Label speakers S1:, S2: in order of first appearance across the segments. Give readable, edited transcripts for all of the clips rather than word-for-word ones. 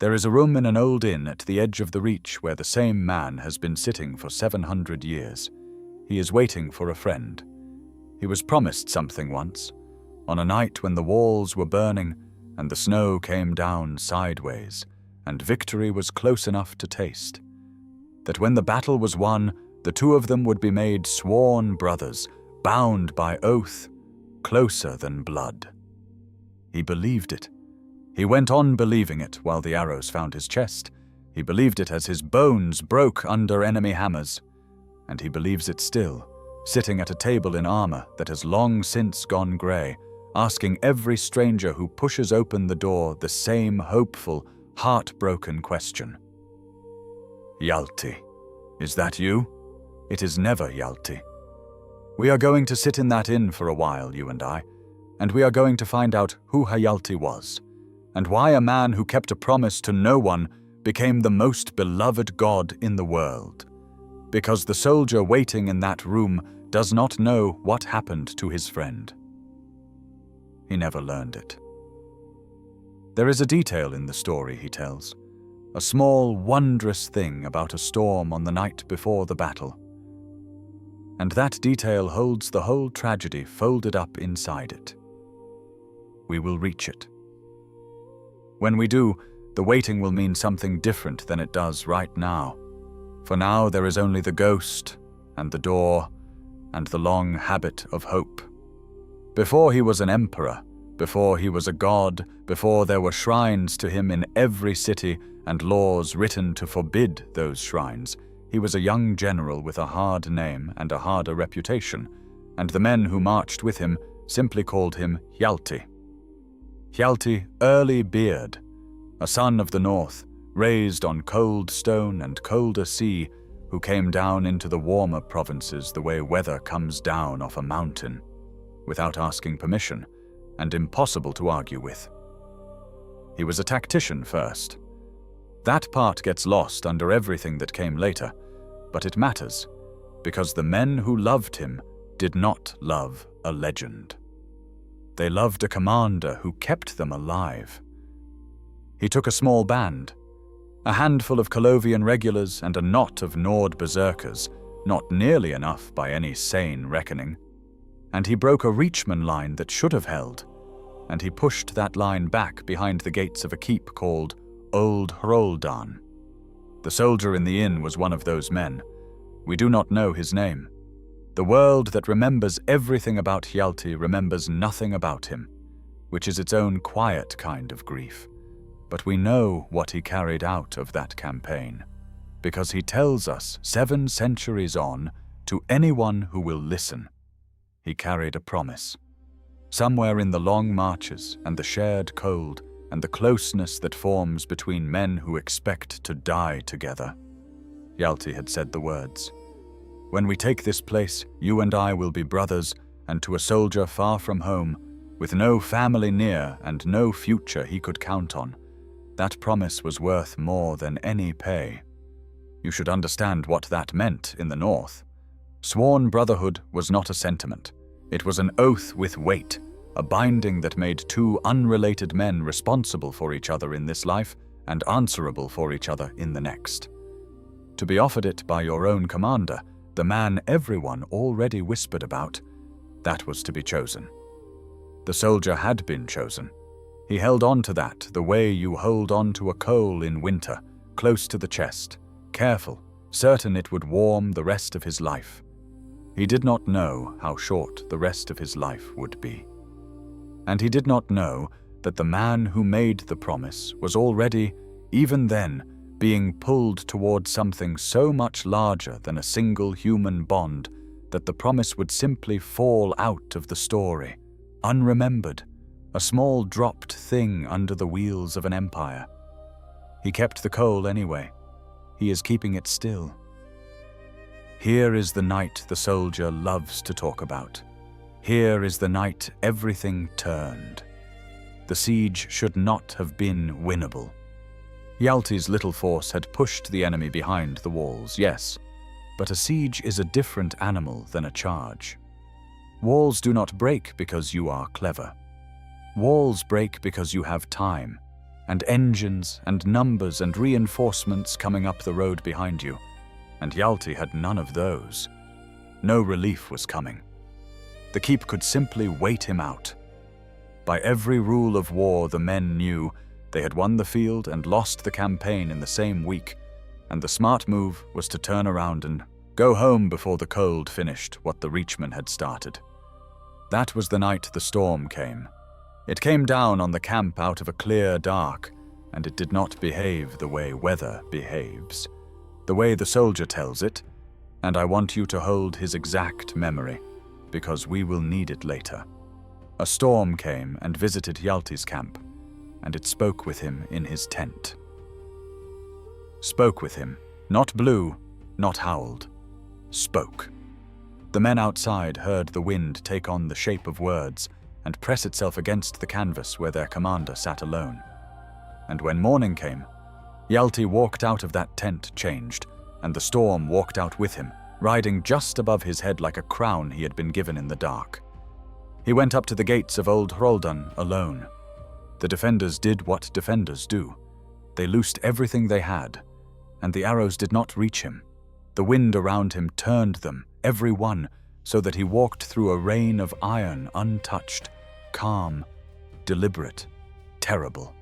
S1: There is a room in an old inn at the edge of the reach where the same man has been sitting for 700 years. He is waiting for a friend. He was promised something once, on a night when the walls were burning and the snow came down sideways, and victory was close enough to taste. That when the battle was won, the two of them would be made sworn brothers, bound by oath, closer than blood. He believed it. He went on believing it while the arrows found his chest. He believed it as his bones broke under enemy hammers. And he believes it still, sitting at a table in armor that has long since gone grey, asking every stranger who pushes open the door the same hopeful, heartbroken question. Hjalti, is that you? It is never Hjalti. We are going to sit in that inn for a while, you and I, and we are going to find out who Hjalti was, and why a man who kept a promise to no one became the most beloved god in the world. Because the soldier waiting in that room does not know what happened to his friend. He never learned it. There is a detail in the story he tells, a small, wondrous thing about a storm on the night before the battle. And that detail holds the whole tragedy folded up inside it. We will reach it. When we do, the waiting will mean something different than it does right now. For now there is only the ghost, and the door, and the long habit of hope. Before he was an emperor, before he was a god, before there were shrines to him in every city and laws written to forbid those shrines, he was a young general with a hard name and a harder reputation, and the men who marched with him simply called him Hjalti. Hjalti Early Beard, a son of the north, raised on cold stone and colder sea, who came down into the warmer provinces the way weather comes down off a mountain, without asking permission, and impossible to argue with. He was a tactician first. That part gets lost under everything that came later, but it matters, because the men who loved him did not love a legend. They loved a commander who kept them alive. He took a small band, a handful of Colovian regulars and a knot of Nord berserkers, not nearly enough by any sane reckoning, and he broke a Reachman line that should have held, and he pushed that line back behind the gates of a keep called Old Hrol'dan. The soldier in the inn was one of those men. We do not know his name. The world that remembers everything about Hjalti remembers nothing about him, which is its own quiet kind of grief. But we know what he carried out of that campaign, because he tells us 7 centuries on, to anyone who will listen, he carried a promise. Somewhere in the long marches and the shared cold and the closeness that forms between men who expect to die together, Hjalti had said the words, "When we take this place, you and I will be brothers, and to a soldier far from home, with no family near and no future he could count on, that promise was worth more than any pay." You should understand what that meant in the north. Sworn brotherhood was not a sentiment. It was an oath with weight, a binding that made 2 unrelated men responsible for each other in this life and answerable for each other in the next. To be offered it by your own commander, the man everyone already whispered about, that was to be chosen. The soldier had been chosen. He held on to that the way you hold on to a coal in winter, close to the chest, careful, certain it would warm the rest of his life. He did not know how short the rest of his life would be. And he did not know that the man who made the promise was already, even then, being pulled towards something so much larger than a single human bond that the promise would simply fall out of the story, unremembered, a small dropped thing under the wheels of an empire. He kept the coal anyway. He is keeping it still. Here is the night the soldier loves to talk about. Here is the night everything turned. The siege should not have been winnable. Hjalti's little force had pushed the enemy behind the walls, yes, but a siege is a different animal than a charge. Walls do not break because you are clever. Walls break because you have time, and engines and numbers and reinforcements coming up the road behind you, and Hjalti had none of those. No relief was coming. The keep could simply wait him out. By every rule of war the men knew, they had won the field and lost the campaign in the same week, and the smart move was to turn around and go home before the cold finished what the Reachmen had started. That was the night the storm came. It came down on the camp out of a clear dark, and it did not behave the way weather behaves, the way the soldier tells it, and I want you to hold his exact memory, because we will need it later. A storm came and visited Hjalti's camp, and it spoke with him in his tent. Spoke with him, not blew, not howled. Spoke. The men outside heard the wind take on the shape of words and press itself against the canvas where their commander sat alone. And when morning came, Hjalti walked out of that tent changed, and the storm walked out with him, riding just above his head like a crown he had been given in the dark. He went up to the gates of Old Hrol'dan alone. The defenders did what defenders do. They loosed everything they had, and the arrows did not reach him. The wind around him turned them, every one, so that he walked through a rain of iron untouched, calm, deliberate, terrible.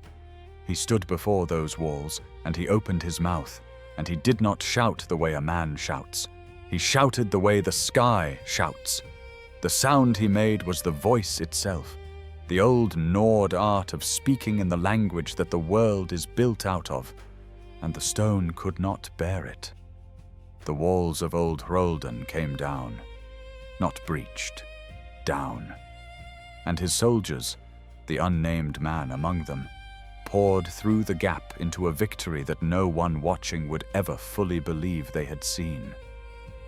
S1: He stood before those walls, and he opened his mouth, and he did not shout the way a man shouts. He shouted the way the sky shouts. The sound he made was the voice itself, the old Nord art of speaking in the language that the world is built out of, and the stone could not bear it. The walls of Old Hrol'dan came down, not breached, down. And his soldiers, the unnamed man among them, poured through the gap into a victory that no one watching would ever fully believe they had seen.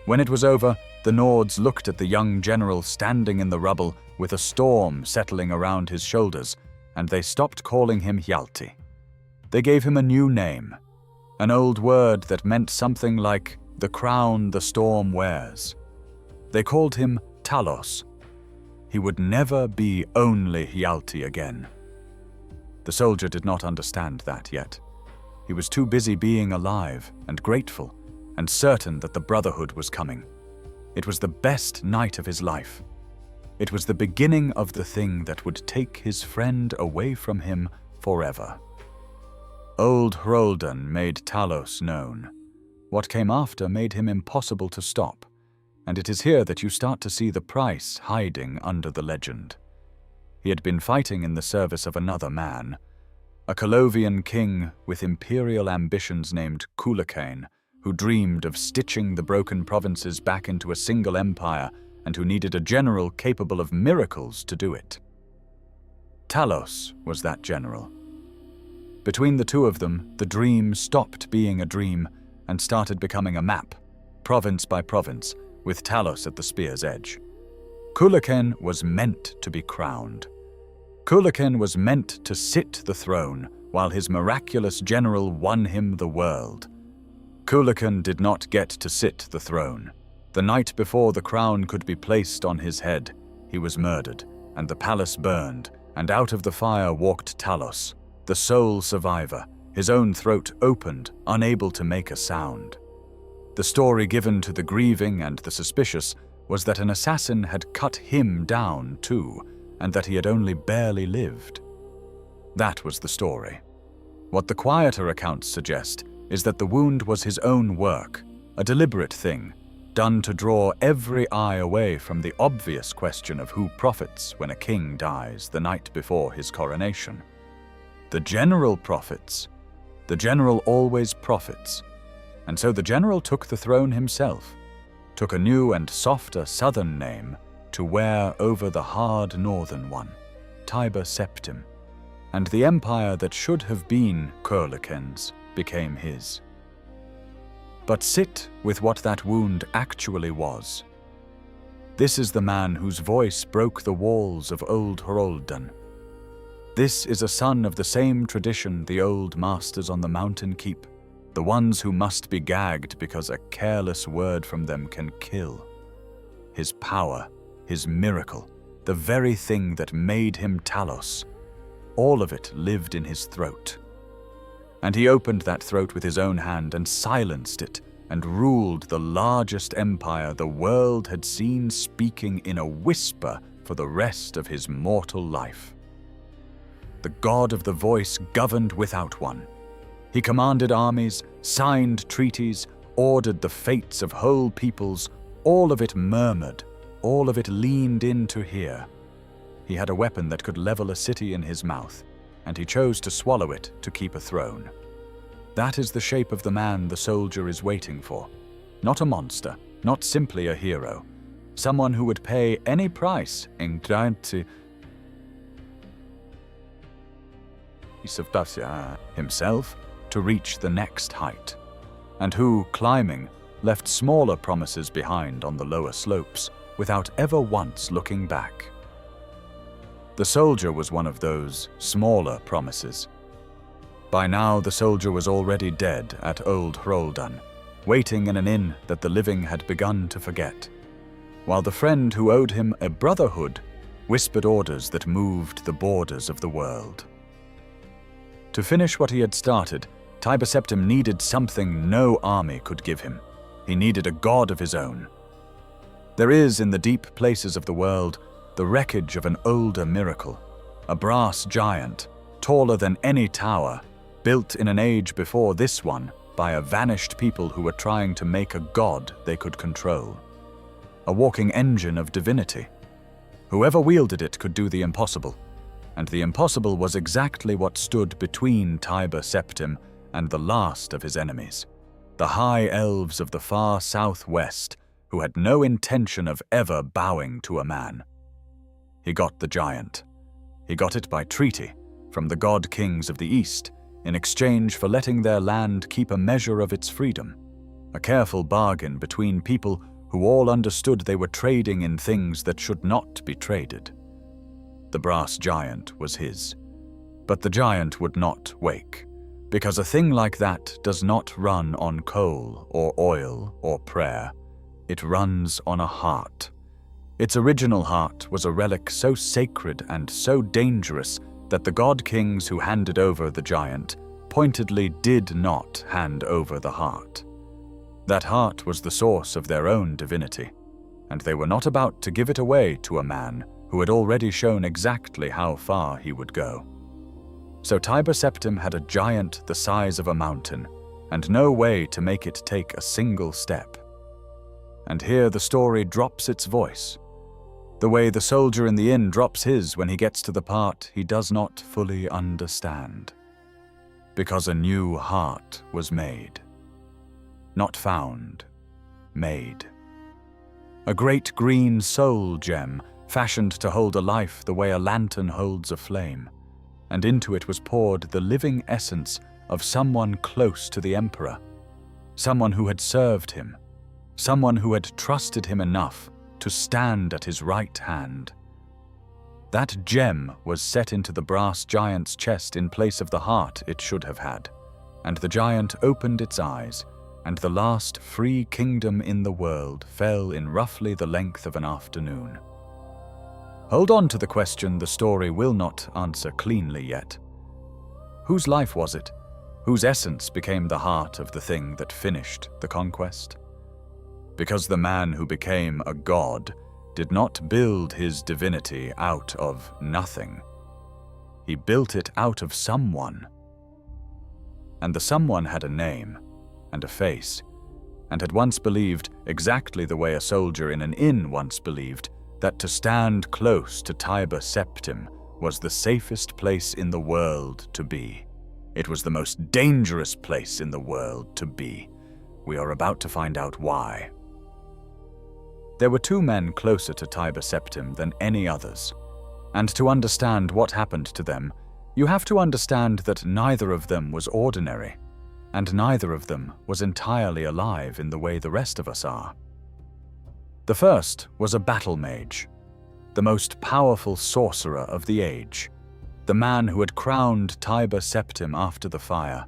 S1: When it was over, the Nords looked at the young general standing in the rubble with a storm settling around his shoulders, and they stopped calling him Hjalti. They gave him a new name, an old word that meant something like the crown the storm wears. They called him Talos. He would never be only Hjalti again. The soldier did not understand that yet. He was too busy being alive and grateful and certain that the Brotherhood was coming. It was the best night of his life. It was the beginning of the thing that would take his friend away from him forever. Old Hrol'dan made Talos known. What came after made him impossible to stop, and it is here that you start to see the price hiding under the legend. He had been fighting in the service of another man, a Colovian king with imperial ambitions named Kulakain, who dreamed of stitching the broken provinces back into a single empire and who needed a general capable of miracles to do it. Talos was that general. Between the two of them, the dream stopped being a dream and started becoming a map, province by province, with Talos at the spear's edge. Kulakain was meant to be crowned. Kulakain was meant to sit the throne while his miraculous general won him the world. Kulakain did not get to sit the throne. The night before the crown could be placed on his head, he was murdered, and the palace burned, and out of the fire walked Talos, the sole survivor, his own throat opened, unable to make a sound. The story given to the grieving and the suspicious was that an assassin had cut him down too, and that he had only barely lived. That was the story. What the quieter accounts suggest is that the wound was his own work, a deliberate thing, done to draw every eye away from the obvious question of who profits when a king dies the night before his coronation. The general profits. The general always profits. And so the general took the throne himself, took a new and softer southern name to wear over the hard northern one, Tiber Septim, and the empire that should have been Kulakain's became his. But sit with what that wound actually was. This is the man whose voice broke the walls of Old Hrol'dan. This is a son of the same tradition the old masters on the mountain keep, the ones who must be gagged because a careless word from them can kill. His power, his miracle, the very thing that made him Talos, all of it lived in his throat, And he opened that throat with his own hand and silenced it, and ruled the largest empire the world had seen, speaking in a whisper for the rest of his mortal life. The god of the voice governed without one. He commanded armies, signed treaties, ordered the fates of whole peoples. All of it murmured, all of it leaned in to hear. He had a weapon that could level a city in his mouth, and he chose to swallow it to keep a throne. That is the shape of the man the soldier is waiting for. Not a monster, not simply a hero. Someone who would pay any price himself to reach the next height, and who, climbing, left smaller promises behind on the lower slopes without ever once looking back. The soldier was one of those smaller promises. By now the soldier was already dead at Old Hrol'dan, waiting in an inn that the living had begun to forget, while the friend who owed him a brotherhood whispered orders that moved the borders of the world. To finish what he had started, Tiber Septim needed something no army could give him. He needed a god of his own. There is, in the deep places of the world, the wreckage of an older miracle, a brass giant, taller than any tower, built in an age before this one by a vanished people who were trying to make a god they could control. A walking engine of divinity. Whoever wielded it could do the impossible, and the impossible was exactly what stood between Tiber Septim and the last of his enemies, the high elves of the far southwest, who had no intention of ever bowing to a man. He got the giant. He got it by treaty from the god-kings of the east, in exchange for letting their land keep a measure of its freedom, a careful bargain between people who all understood they were trading in things that should not be traded. The brass giant was his, but the giant would not wake, because a thing like that does not run on coal or oil or prayer. It runs on a heart. Its original heart was a relic so sacred and so dangerous that the god-kings who handed over the giant pointedly did not hand over the heart. That heart was the source of their own divinity, and they were not about to give it away to a man who had already shown exactly how far he would go. So Tiber Septim had a giant the size of a mountain, and no way to make it take a single step. And here the story drops its voice, the way the soldier in the inn drops his when he gets to the part he does not fully understand. Because a new heart was made. Not found, made. A great green soul gem, fashioned to hold a life the way a lantern holds a flame, and into it was poured the living essence of someone close to the emperor, someone who had served him, someone who had trusted him enough to stand at his right hand. That gem was set into the brass giant's chest in place of the heart it should have had, and the giant opened its eyes, and the last free kingdom in the world fell in roughly the length of an afternoon. Hold on to the question the story will not answer cleanly yet. Whose life was it? Whose essence became the heart of the thing that finished the conquest? Because the man who became a god did not build his divinity out of nothing. He built it out of someone. And the someone had a name and a face, and had once believed, exactly the way a soldier in an inn once believed, that to stand close to Tiber Septim was the safest place in the world to be. It was the most dangerous place in the world to be. We are about to find out why. There were two men closer to Tiber Septim than any others, and to understand what happened to them, you have to understand that neither of them was ordinary, and neither of them was entirely alive in the way the rest of us are. The first was a battle mage, the most powerful sorcerer of the age, the man who had crowned Tiber Septim after the fire,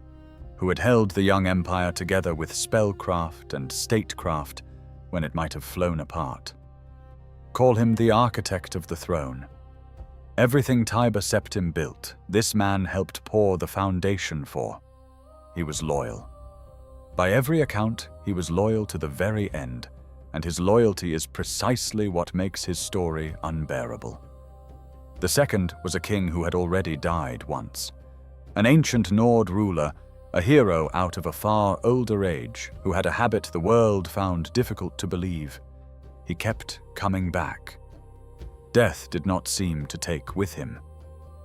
S1: who had held the young empire together with spellcraft and statecraft when it might have flown apart. Call him the architect of the throne. Everything Tiber Septim built, this man helped pour the foundation for. he was loyal. By every account, he was loyal to the very end, and his loyalty is precisely what makes his story unbearable. The second was a king who had already died once. An ancient Nord ruler, a hero out of a far older age, who had a habit the world found difficult to believe. He kept coming back. Death did not seem to take with him.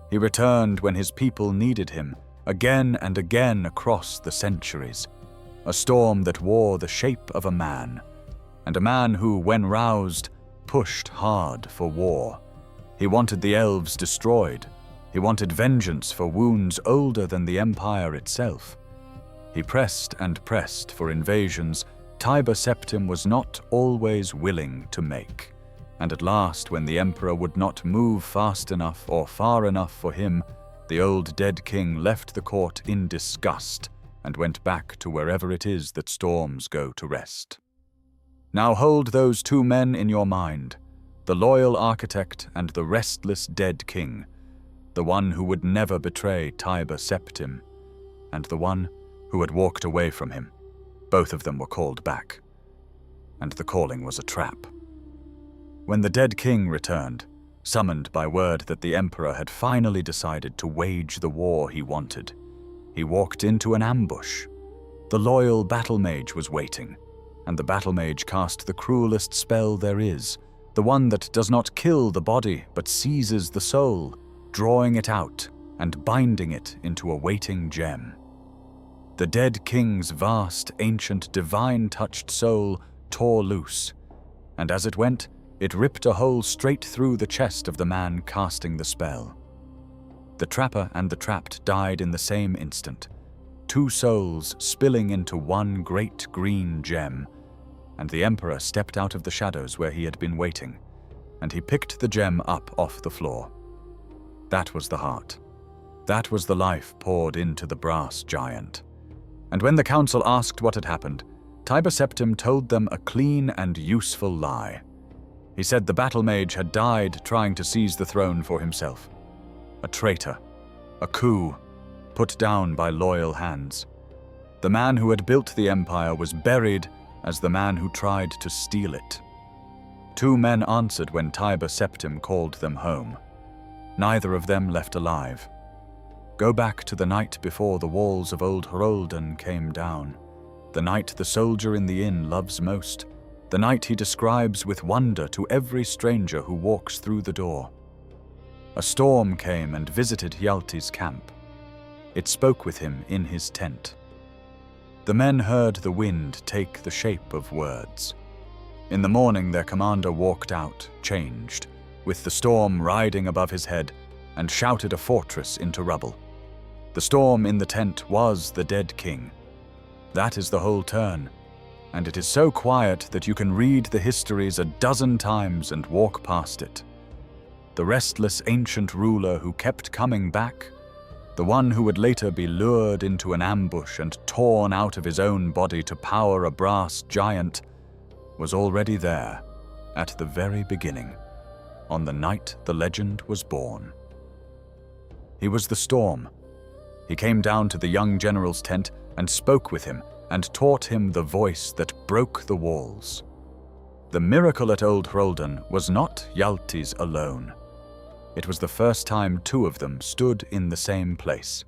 S1: He returned when his people needed him, again and again across the centuries. A storm that wore the shape of a man, and a man who, when roused, pushed hard for war. He wanted the elves destroyed. He wanted vengeance for wounds older than the empire itself. He pressed and pressed for invasions Tiber Septim was not always willing to make. And at last, when the emperor would not move fast enough or far enough for him, the old dead king left the court in disgust and went back to wherever it is that storms go to rest. Now hold those two men in your mind, the loyal architect and the restless dead king, the one who would never betray Tiber Septim, and the one who had walked away from him. Both of them were called back, and the calling was a trap. When the dead king returned, summoned by word that the emperor had finally decided to wage the war he wanted, he walked into an ambush. The loyal battle mage was waiting, and the battle mage cast the cruelest spell there is, the one that does not kill the body but seizes the soul, drawing it out and binding it into a waiting gem. The dead king's vast, ancient, divine-touched soul tore loose, and as it went, it ripped a hole straight through the chest of the man casting the spell. The trapper and the trapped died in the same instant, two souls spilling into one great green gem, and the emperor stepped out of the shadows where he had been waiting, and he picked the gem up off the floor. That was the heart. That was the life poured into the brass giant. And when the council asked what had happened, Tiber Septim told them a clean and useful lie. He said the battle mage had died trying to seize the throne for himself. A traitor, a coup, put down by loyal hands. The man who had built the empire was buried as the man who tried to steal it. Two men answered when Tiber Septim called them home. Neither of them left alive. Go back to the night before the walls of Old Hrol'dan came down, the night the soldier in the inn loves most, the night he describes with wonder to every stranger who walks through the door. A storm came and visited Hjalti's camp. It spoke with him in his tent. The men heard the wind take the shape of words. In the morning their commander walked out, changed, with the storm riding above his head, and shouted a fortress into rubble. The storm in the tent was the dead king. That is the whole turn, and it is so quiet that you can read the histories a dozen times and walk past it. The restless ancient ruler who kept coming back, the one who would later be lured into an ambush and torn out of his own body to power a brass giant, was already there, at the very beginning, on the night the legend was born. He was the storm. He came down to the young general's tent and spoke with him and taught him the voice that broke the walls. The miracle at Old Hrol'dan was not Hjalti's alone. It was the first time two of them stood in the same place.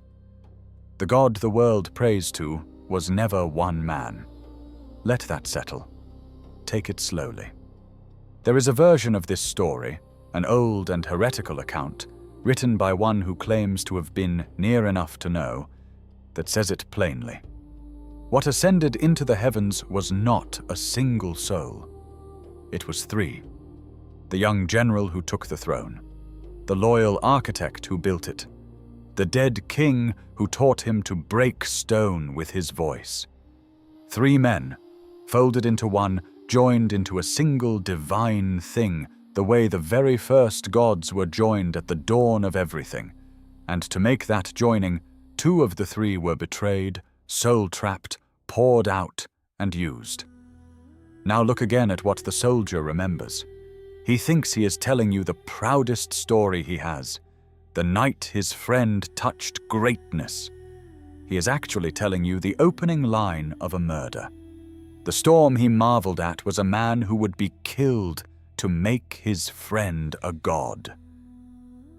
S1: The god the world prays to was never one man. Let that settle. Take it slowly. There is a version of this story, an old and heretical account, written by one who claims to have been near enough to know, that says it plainly. What ascended into the heavens was not a single soul. It was three. The young general who took the throne, the loyal architect who built it, the dead king who taught him to break stone with his voice. Three men, folded into one, joined into a single divine thing, the way the very first gods were joined at the dawn of everything. And to make that joining, two of the three were betrayed, soul-trapped, poured out, and used. Now look again at what the soldier remembers. He thinks he is telling you the proudest story he has, the night his friend touched greatness. he is actually telling you the opening line of a murder. The storm he marveled at was a man who would be killed to make his friend a god.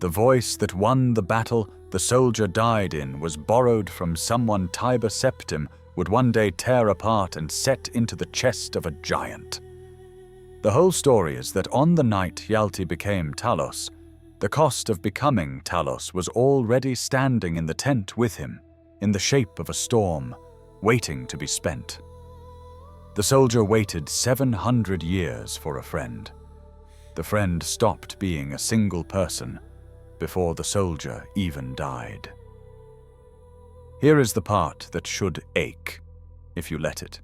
S1: The voice that won the battle the soldier died in was borrowed from someone Tiber Septim would one day tear apart and set into the chest of a giant. The whole story is that on the night Hjalti became Talos, the cost of becoming Talos was already standing in the tent with him, in the shape of a storm, waiting to be spent. The soldier waited 700 years for a friend. The friend stopped being a single person before the soldier even died. Here is the part that should ache, if you let it.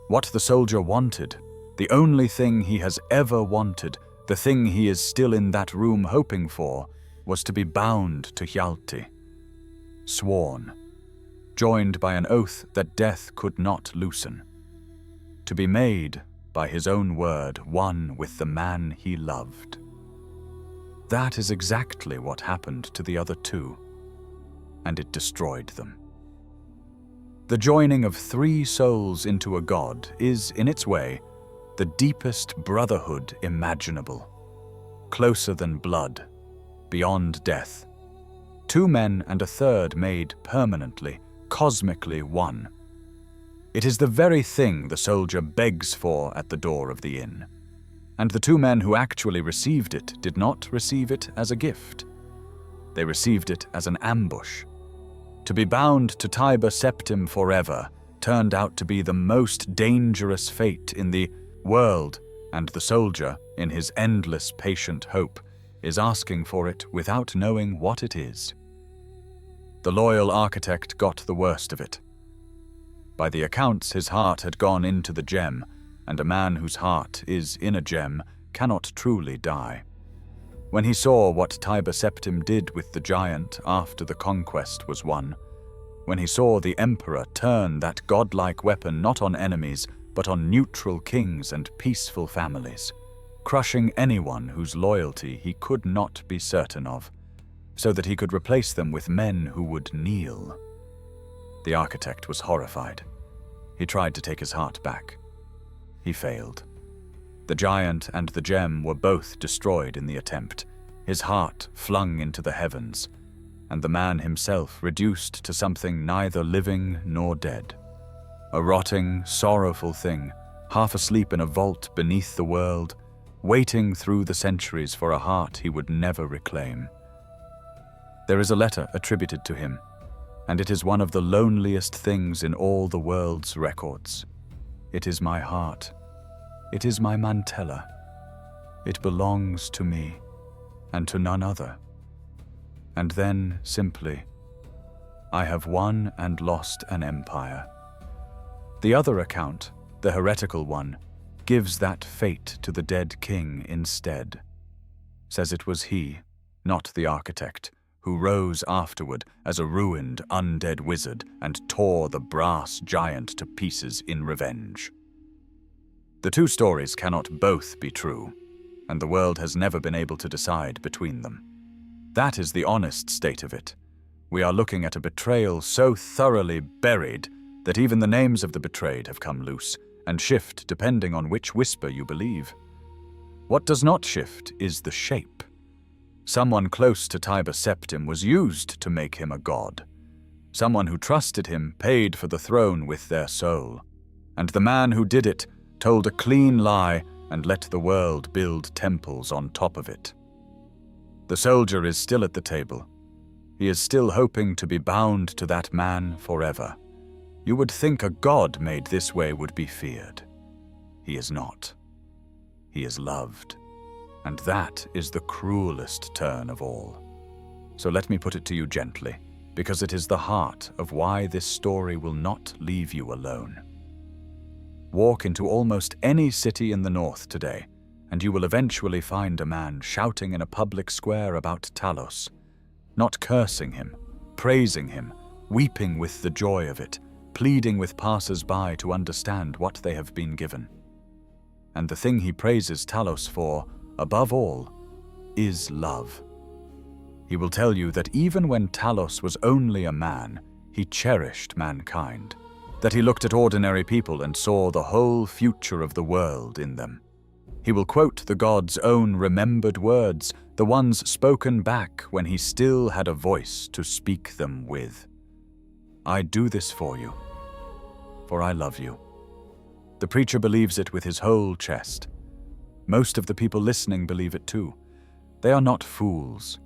S1: What the soldier wanted, the only thing he has ever wanted, the thing he is still in that room hoping for, was to be bound to Hjalti, sworn, joined by an oath that death could not loosen, to be made, by his own word, one with the man he loved. That is exactly what happened to the other two, and it destroyed them. The joining of three souls into a god is, in its way, the deepest brotherhood imaginable, closer than blood, beyond death. Two men and a third made permanently, cosmically one. It is the very thing the soldier begs for at the door of the inn. And the two men who actually received it did not receive it as a gift. They received it as an ambush. To be bound to Tiber Septim forever turned out to be the most dangerous fate in the world, and the soldier, in his endless patient hope, is asking for it without knowing what it is. The loyal architect got the worst of it. By the accounts, his heart had gone into the gem, and a man whose heart is in a gem cannot truly die. When he saw what Tiber Septim did with the giant after the conquest was won, when he saw the emperor turn that godlike weapon not on enemies, but on neutral kings and peaceful families, crushing anyone whose loyalty he could not be certain of, so that he could replace them with men who would kneel. The architect was horrified. He tried to take his heart back. He failed. The giant and the gem were both destroyed in the attempt, his heart flung into the heavens, and the man himself reduced to something neither living nor dead. A rotting, sorrowful thing, half asleep in a vault beneath the world, waiting through the centuries for a heart he would never reclaim. There is a letter attributed to him, and it is one of the loneliest things in all the world's records. It is my heart. It is my mantella. It belongs to me, and to none other. And then, simply, I have won and lost an empire. The other account, the heretical one, gives that fate to the dead king instead. Says it was he, not the architect, who rose afterward as a ruined, undead wizard and tore the brass giant to pieces in revenge. The two stories cannot both be true, and the world has never been able to decide between them. That is the honest state of it. We are looking at a betrayal so thoroughly buried that even the names of the betrayed have come loose and shift depending on which whisper you believe. What does not shift is the shape. Someone close to Tiber Septim was used to make him a god. Someone who trusted him paid for the throne with their soul. And the man who did it told a clean lie and let the world build temples on top of it. The soldier is still at the table. He is still hoping to be bound to that man forever. You would think a god made this way would be feared. He is not. He is loved. And that is the cruelest turn of all. So let me put it to you gently, because it is the heart of why this story will not leave you alone. Walk into almost any city in the north today, and you will eventually find a man shouting in a public square about Talos, not cursing him, praising him, weeping with the joy of it, pleading with passers-by to understand what they have been given. And the thing he praises Talos for, above all, is love. He will tell you that even when Talos was only a man, he cherished mankind, that he looked at ordinary people and saw the whole future of the world in them. He will quote the god's own remembered words, the ones spoken back when he still had a voice to speak them with. I do this for you, for I love you. The preacher believes it with his whole chest. Most of the people listening believe it too. They are not fools.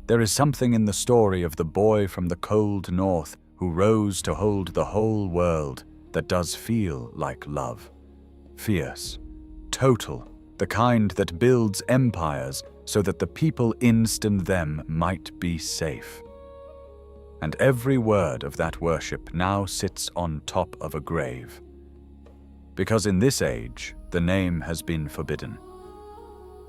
S1: There is something in the story of the boy from the cold north who rose to hold the whole world that does feel like love. Fierce, total, the kind that builds empires so that the people in them might be safe. And every word of that worship now sits on top of a grave. Because in this age, the name has been forbidden.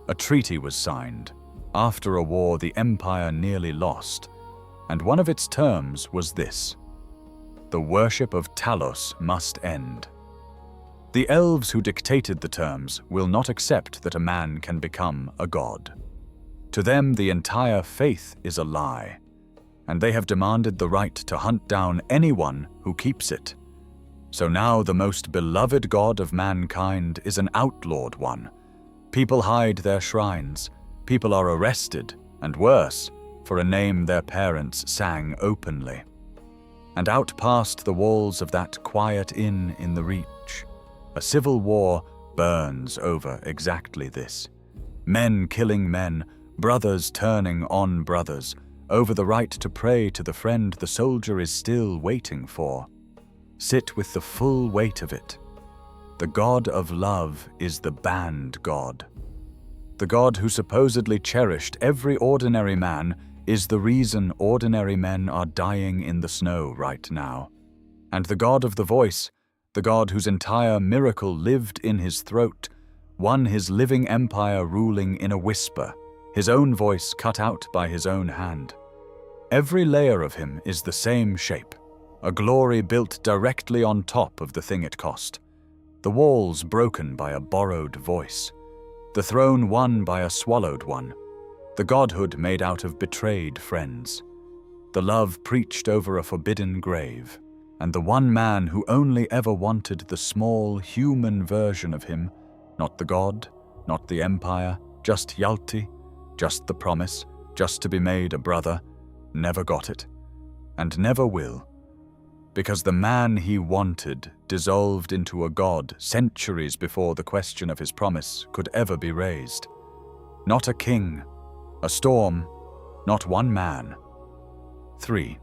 S1: A treaty was signed. After a war the empire nearly lost, and one of its terms was this: the worship of Talos must end. The elves who dictated the terms will not accept that a man can become a god. To them, the entire faith is a lie, and they have demanded the right to hunt down anyone who keeps it. So now the most beloved god of mankind is an outlawed one. People hide their shrines. People are arrested, and worse, for a name their parents sang openly. And out past the walls of that quiet inn in the Reach, a civil war burns over exactly this. Men killing men, brothers turning on brothers, over the right to pray to the friend the soldier is still waiting for. Sit with the full weight of it. The god of love is the banned god. The god who supposedly cherished every ordinary man is the reason ordinary men are dying in the snow right now. And the god of the voice, the god whose entire miracle lived in his throat, won his living empire ruling in a whisper, his own voice cut out by his own hand. Every layer of him is the same shape, a glory built directly on top of the thing it cost. The walls broken by a borrowed voice. The throne won by a swallowed one. The godhood made out of betrayed friends. The love preached over a forbidden grave. And the one man who only ever wanted the small human version of him, not the god, not the empire, just Hjalti, just the promise, just to be made a brother, never got it, and never will. Because the man he wanted dissolved into a god centuries before the question of his promise could ever be raised. Not a king, a storm, not one man. 3.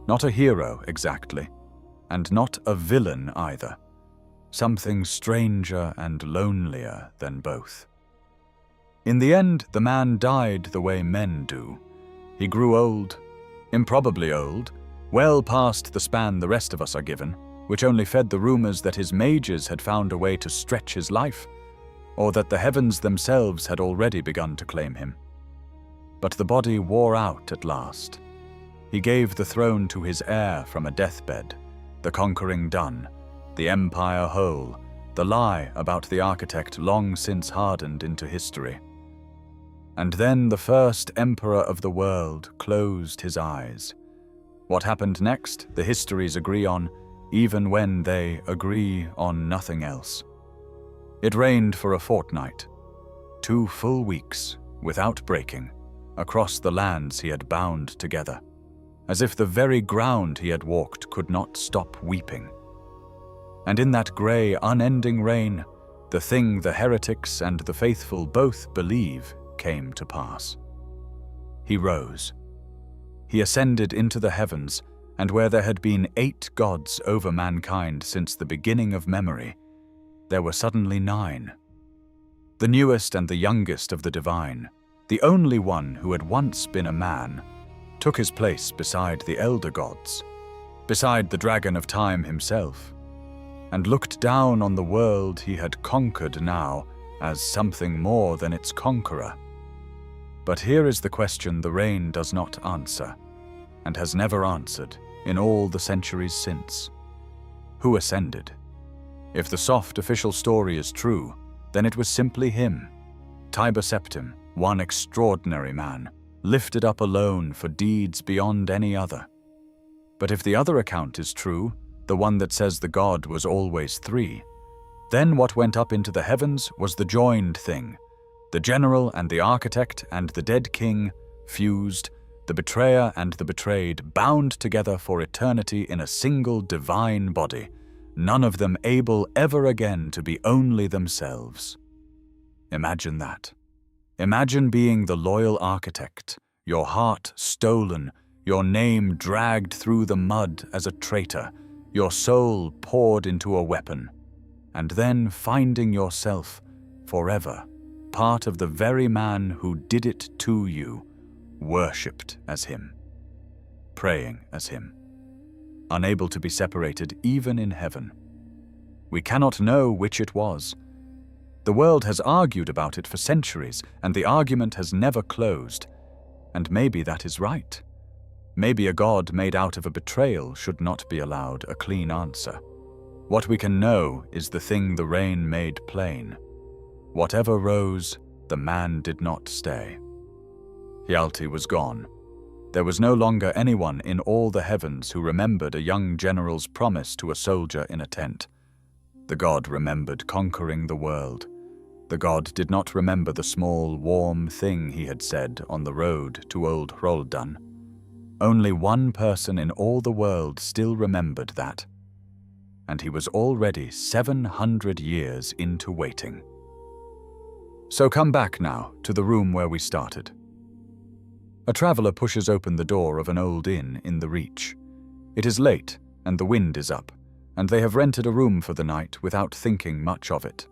S1: Not a hero exactly, and not a villain either. Something stranger and lonelier than both. In the end, the man died the way men do. He grew old, improbably old, well past the span the rest of us are given, which only fed the rumors that his mages had found a way to stretch his life, or that the heavens themselves had already begun to claim him. But the body wore out at last. He gave the throne to his heir from a deathbed, the conquering done, the empire whole, the lie about the architect long since hardened into history. And then the first emperor of the world closed his eyes. What happened next, the histories agree on, even when they agree on nothing else. It rained for a fortnight, 2 full weeks, without breaking, across the lands he had bound together, as if the very ground he had walked could not stop weeping. And in that grey, unending rain, the thing the heretics and the faithful both believe came to pass. He rose. He ascended into the heavens, and where there had been 8 gods over mankind since the beginning of memory, there were suddenly 9. The newest and the youngest of the divine, the only one who had once been a man, took his place beside the elder gods, beside the dragon of time himself, and looked down on the world he had conquered now as something more than its conqueror. But here is the question the rain does not answer, and has never answered in all the centuries since. Who ascended? If the soft official story is true, then it was simply him, Tiber Septim, one extraordinary man, lifted up alone for deeds beyond any other. But if the other account is true, the one that says the god was always three, then what went up into the heavens was the joined thing, the general and the architect and the dead king, fused, the betrayer and the betrayed, bound together for eternity in a single divine body, none of them able ever again to be only themselves. Imagine that. Imagine being the loyal architect, your heart stolen, your name dragged through the mud as a traitor, your soul poured into a weapon, and then finding yourself forever part of the very man who did it to you, worshipped as him, praying as him, unable to be separated even in heaven. We cannot know which it was. The world has argued about it for centuries, and the argument has never closed. And maybe that is right. Maybe a god made out of a betrayal should not be allowed a clean answer. What we can know is the thing the rain made plain. Whatever rose, the man did not stay. Hjalti was gone. There was no longer anyone in all the heavens who remembered a young general's promise to a soldier in a tent. The god remembered conquering the world. The god did not remember the small, warm thing he had said on the road to Old Hrol'dan. Only one person in all the world still remembered that, and he was already 700 years into waiting. So come back now to the room where we started. A traveler pushes open the door of an old inn in the Reach. It is late, and the wind is up, and they have rented a room for the night without thinking much of it.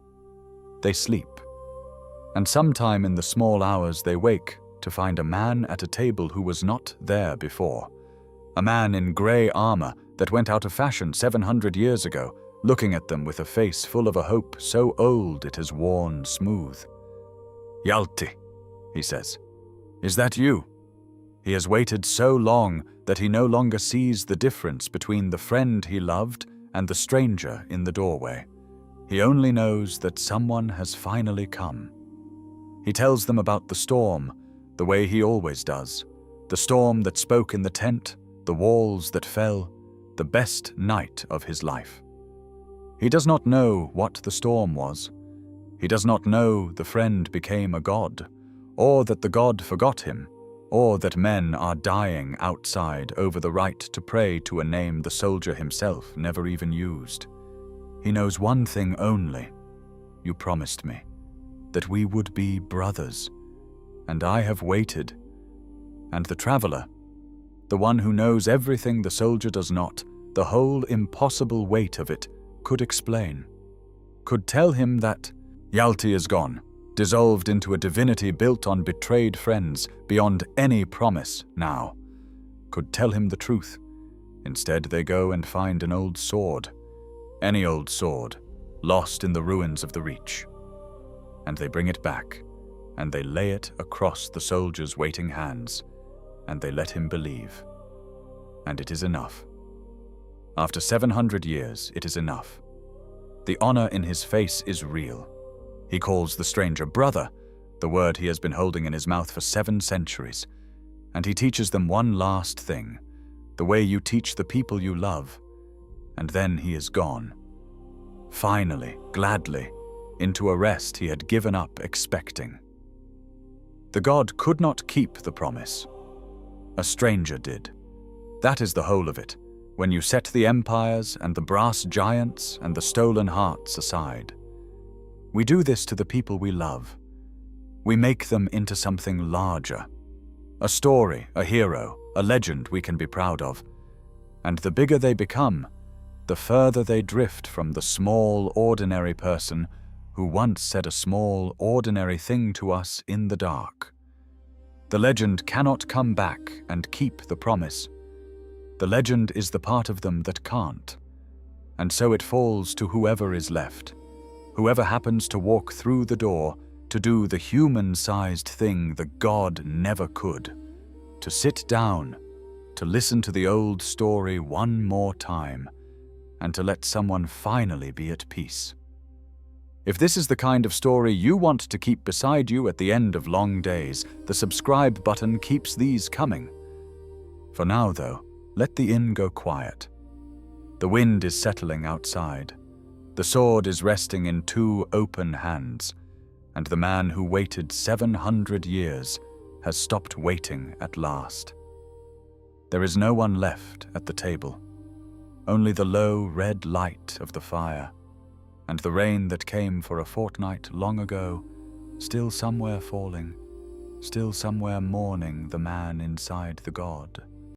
S1: They sleep, and sometime in the small hours they wake to find a man at a table who was not there before. A man in grey armor that went out of fashion 700 years ago, looking at them with a face full of a hope so old it has worn smooth. "Hjalti," he says, "is that you?" He has waited so long that he no longer sees the difference between the friend he loved and the stranger in the doorway. He only knows that someone has finally come. He tells them about the storm, the way he always does. The storm that spoke in the tent, the walls that fell, the best night of his life. He does not know what the storm was. He does not know the friend became a god, or that the god forgot him, or that men are dying outside over the right to pray to a name the soldier himself never even used. He knows one thing only. You promised me that we would be brothers, and I have waited. And the traveler, the one who knows everything the soldier does not, the whole impossible weight of it, could explain, could tell him that Hjalti is gone, dissolved into a divinity built on betrayed friends beyond any promise now, could tell him the truth. Instead they go and find an old sword, any old sword, lost in the ruins of the Reach. And they bring it back, and they lay it across the soldier's waiting hands, and they let him believe. And it is enough. After 700 years, it is enough. The honor in his face is real. He calls the stranger brother, the word he has been holding in his mouth for 7 centuries, and he teaches them one last thing, the way you teach the people you love, and then he is gone. Finally, gladly, into a rest he had given up expecting. The god could not keep the promise. A stranger did. That is the whole of it, when you set the empires and the brass giants and the stolen hearts aside. We do this to the people we love. We make them into something larger. A story, a hero, a legend we can be proud of. And the bigger they become, the further they drift from the small, ordinary person who once said a small, ordinary thing to us in the dark. The legend cannot come back and keep the promise. The legend is the part of them that can't. And so it falls to whoever is left, whoever happens to walk through the door to do the human-sized thing the god never could, to sit down, to listen to the old story one more time, and to let someone finally be at peace. If this is the kind of story you want to keep beside you at the end of long days, the subscribe button keeps these coming. For now, though, Let the inn go quiet. The wind is settling outside. The sword is resting in two open hands, and the man who waited 700 years has stopped waiting at last. There is no one left at the table, only the low red light of the fire, and the rain that came for a fortnight long ago, still somewhere falling, still somewhere mourning the man inside the god.